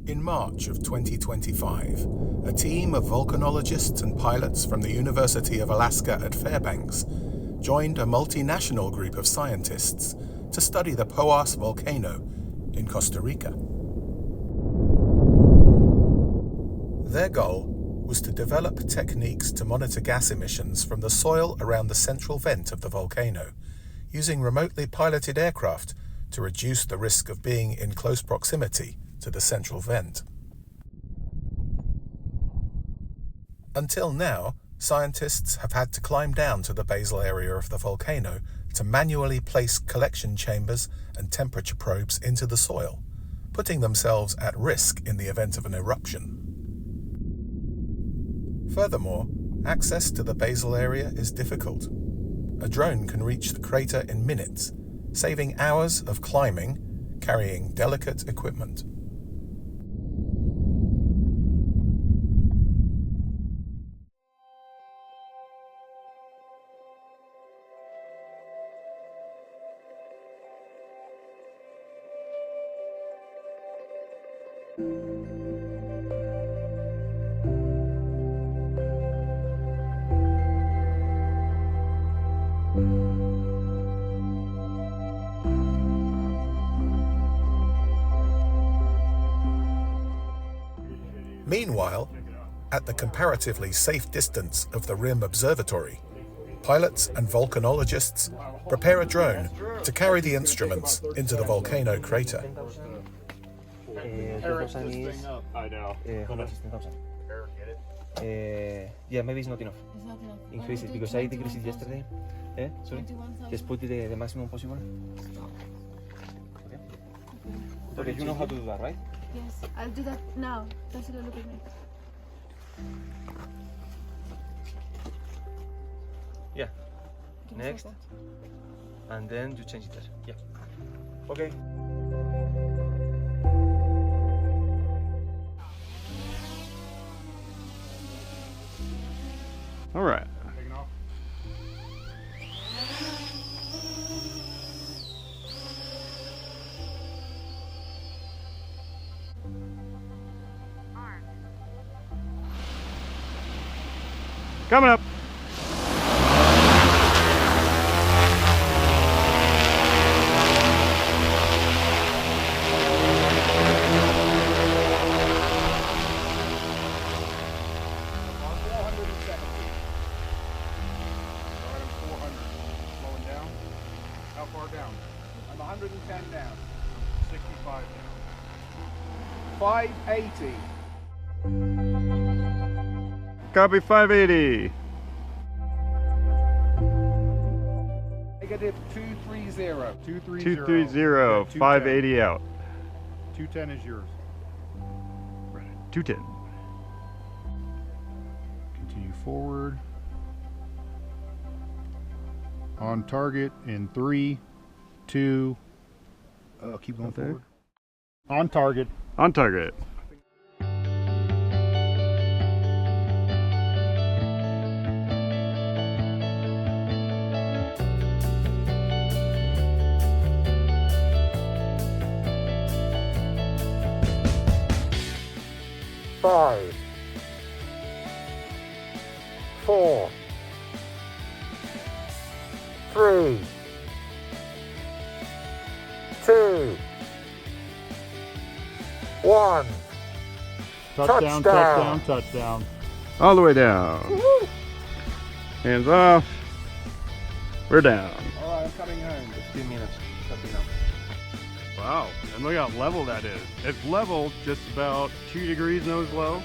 In March of 2025, a team of volcanologists and pilots from the University of Alaska at Fairbanks joined a multinational group of scientists to study the Poás Volcano in Costa Rica. Their goal was to develop techniques to monitor gas emissions from the soil around the central vent of the volcano, using remotely piloted aircraft to reduce the risk of being in close proximity to the central vent. Until now, scientists have had to climb down to the basal area of the volcano to manually place collection chambers and temperature probes into the soil, putting themselves at risk in the event of an eruption. Furthermore, access to the basal area is difficult. A drone can reach the crater in minutes, saving hours of climbing, carrying delicate equipment. Meanwhile, at the comparatively safe distance of the Rim Observatory, pilots and volcanologists prepare a drone to carry the instruments into the volcano crater. I know. Yeah, maybe it's not enough. It's not enough. Increase it because I decreased it yesterday. Sorry? Just put it the maximum possible. Okay. Okay, you know how to do that, right? Yes, I'll do that now. Just look at me. Yeah. Give me a Next. second. And then you change it there. Yeah. Okay. All right. Taking off. Coming up. How far down? I'm 110 down. 65 down. 580. Copy 580. Negative 230. 230. 580 out. 210 is yours. 210. Continue forward. On target in 3, 2. Keep going Okay. forward. On target. On target. Five, 4, 3, 2, 1. Touchdown, touchdown, touchdown. All the way down. Hands off. We're down. All right, I'm coming home. 15 minutes. Something now. Wow. And look how level that is. It's level, just about 2 degrees nose low.